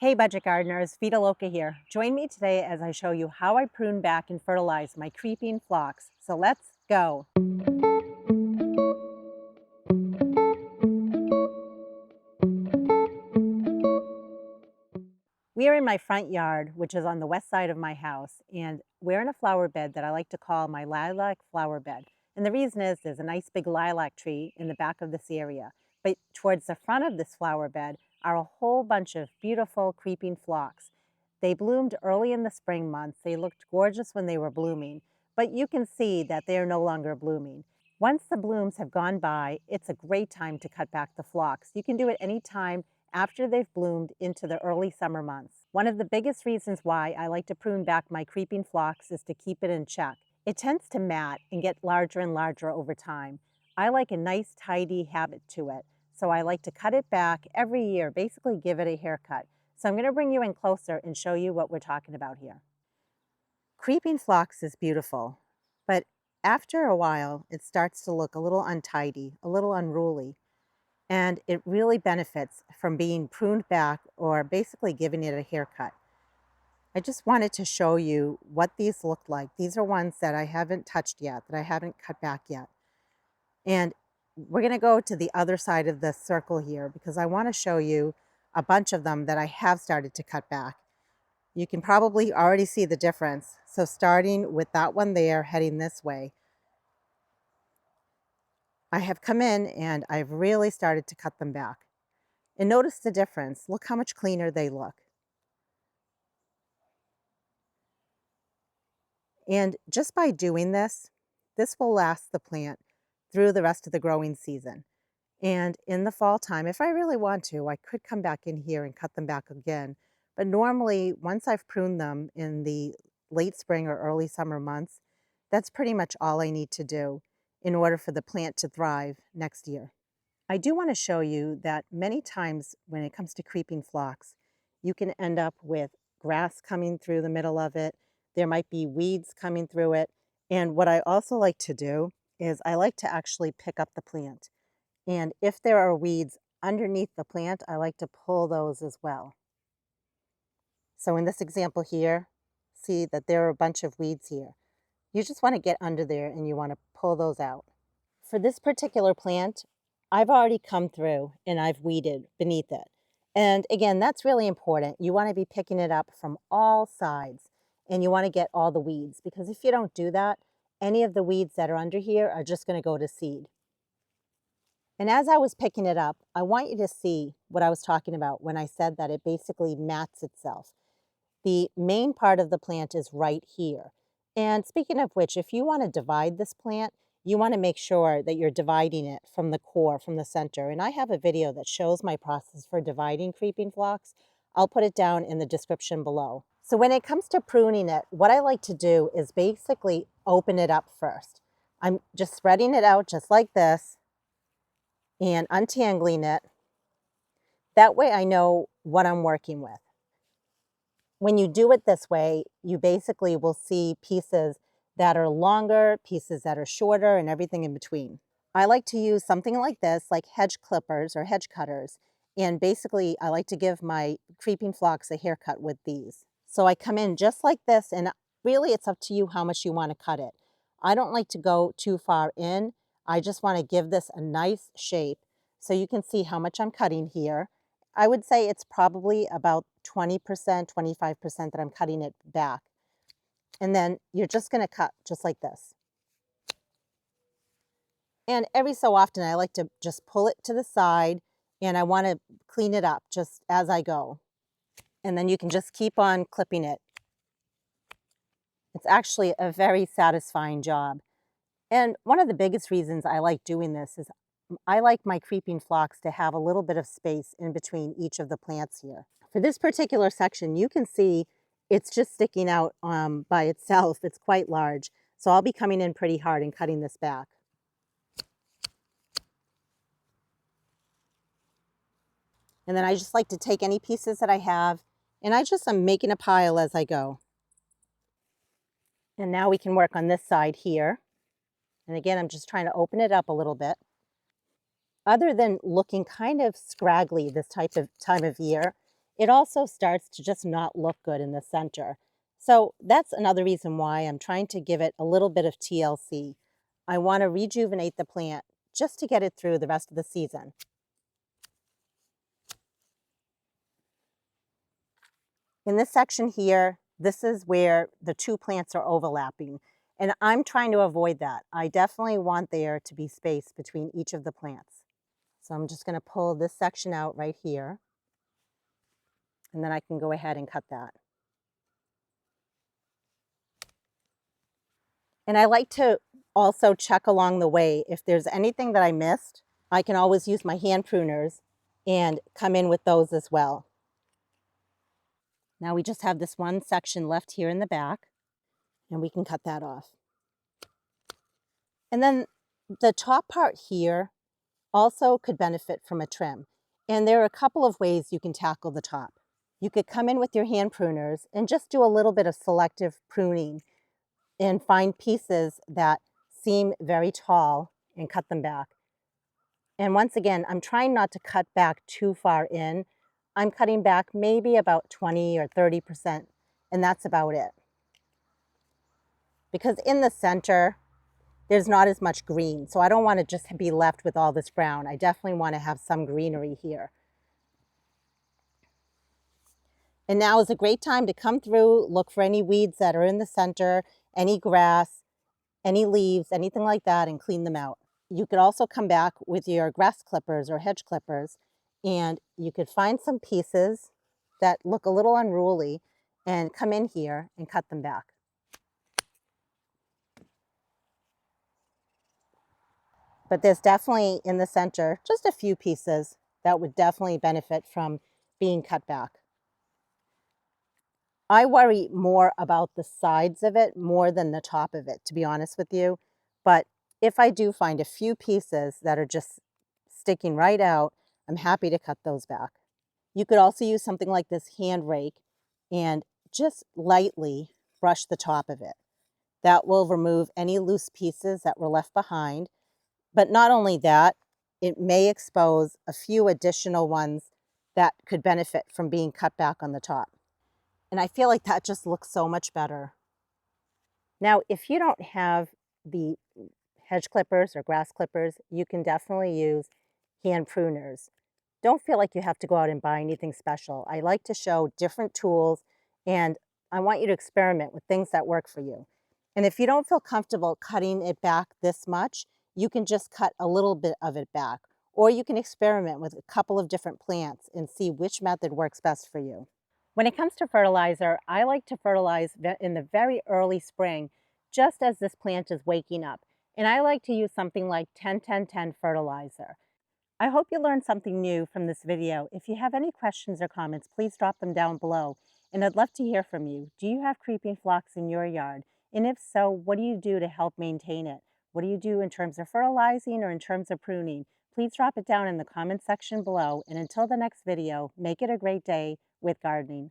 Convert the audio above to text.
Hey budget gardeners, Vita Loca here. Join me today as I show you how I prune back and fertilize my creeping phlox. So let's go. We are in my front yard, which is on the west side of my house, and we're in a flower bed that I like to call my lilac flower bed. And the reason is there's a nice big lilac tree in the back of this area. But towards the front of this flower bed are a whole bunch of beautiful creeping phlox. They bloomed early in the spring months. They looked gorgeous when they were blooming, but you can see that they are no longer blooming. Once the blooms have gone by, it's a great time to cut back the phlox. You can do it anytime after they've bloomed into the early summer months. One of the biggest reasons why I like to prune back my creeping phlox is to keep it in check. It tends to mat and get larger and larger over time. I like a nice tidy habit to it, so I like to cut it back every year, basically give it a haircut. So I'm going to bring you in closer and show you what we're talking about here. Creeping phlox is beautiful, but after a while it starts to look a little untidy, a little unruly. And it really benefits from being pruned back or basically giving it a haircut. I just wanted to show you what these look like. These are ones that I haven't touched yet, that I haven't cut back yet. And we're going to go to the other side of the circle here because I want to show you a bunch of them that I have started to cut back. You can probably already see the difference. So starting with that one there, heading this way, I have come in and I've really started to cut them back. And notice the difference. Look how much cleaner they look. And just by doing this, this will last the plant through the rest of the growing season. And in the fall time, if I really want to, I could come back in here and cut them back again. But normally, once I've pruned them in the late spring or early summer months, that's pretty much all I need to do in order for the plant to thrive next year. I do want to show you that many times when it comes to creeping phlox, you can end up with grass coming through the middle of it. There might be weeds coming through it. And what I also like to do is I like to actually pick up the plant. And if there are weeds underneath the plant, I like to pull those as well. So in this example here, see that there are a bunch of weeds here. You just want to get under there and you want to pull those out. For this particular plant, I've already come through and I've weeded beneath it. And again, that's really important. You want to be picking it up from all sides and you want to get all the weeds, because if you don't do that, any of the weeds that are under here are just going to go to seed. And as I was picking it up, I want you to see what I was talking about when I said that it basically mats itself. The main part of the plant is right here. And speaking of which, if you want to divide this plant, you want to make sure that you're dividing it from the core, from the center. And I have a video that shows my process for dividing creeping phlox. I'll put it down in the description below. So when it comes to pruning it, what I like to do is basically open it up first. I'm just spreading it out just like this and untangling it. That way I know what I'm working with. When you do it this way, you basically will see pieces that are longer, pieces that are shorter, and everything in between. I like to use something like this, like hedge clippers or hedge cutters. And basically, I like to give my creeping phlox a haircut with these. So I come in just like this, and really it's up to you how much you want to cut it. I don't like to go too far in. I just want to give this a nice shape. So you can see how much I'm cutting here. I would say it's probably about 20%, 25% that I'm cutting it back. And then you're just going to cut just like this. And every so often I like to just pull it to the side and I want to clean it up just as I go. And then you can just keep on clipping it. It's actually a very satisfying job. And one of the biggest reasons I like doing this is I like my creeping phlox to have a little bit of space in between each of the plants here. For this particular section, you can see it's just sticking out by itself. It's quite large. So I'll be coming in pretty hard and cutting this back. And then I just like to take any pieces that I have and I'm making a pile as I go. And now we can work on this side here. And again, I'm just trying to open it up a little bit. Other than looking kind of scraggly this time of year, it also starts to just not look good in the center. So that's another reason why I'm trying to give it a little bit of TLC. I want to rejuvenate the plant just to get it through the rest of the season. In this section here, this is where the two plants are overlapping, and I'm trying to avoid that. I definitely want there to be space between each of the plants. So I'm just going to pull this section out right here, and then I can go ahead and cut that. And I like to also check along the way. If there's anything that I missed, I can always use my hand pruners and come in with those as well. Now we just have this one section left here in the back, and we can cut that off. And then the top part here also could benefit from a trim. And there are a couple of ways you can tackle the top. You could come in with your hand pruners and just do a little bit of selective pruning and find pieces that seem very tall and cut them back. And once again, I'm trying not to cut back too far in. I'm cutting back maybe about 20 or 30%, and that's about it. Because in the center, there's not as much green, so I don't want to just be left with all this brown. I definitely want to have some greenery here. And now is a great time to come through, look for any weeds that are in the center, any grass, any leaves, anything like that, and clean them out. You could also come back with your grass clippers or hedge clippers, and you could find some pieces that look a little unruly and come in here and cut them back. But there's definitely in the center just a few pieces that would definitely benefit from being cut back. I worry more about the sides of it more than the top of it, to be honest with you. But if I do find a few pieces that are just sticking right out, I'm happy to cut those back. You could also use something like this hand rake and just lightly brush the top of it. That will remove any loose pieces that were left behind. But not only that, it may expose a few additional ones that could benefit from being cut back on the top. And I feel like that just looks so much better. Now, if you don't have the hedge clippers or grass clippers, you can definitely use hand pruners. Don't feel like you have to go out and buy anything special. I like to show different tools, and I want you to experiment with things that work for you. And if you don't feel comfortable cutting it back this much, you can just cut a little bit of it back. Or you can experiment with a couple of different plants and see which method works best for you. When it comes to fertilizer, I like to fertilize in the very early spring, just as this plant is waking up. And I like to use something like 10-10-10 fertilizer. I hope you learned something new from this video. If you have any questions or comments, please drop them down below. And I'd love to hear from you. Do you have creeping phlox in your yard? And if so, what do you do to help maintain it? What do you do in terms of fertilizing or in terms of pruning? Please drop it down in the comment section below. And until the next video, make it a great day with gardening.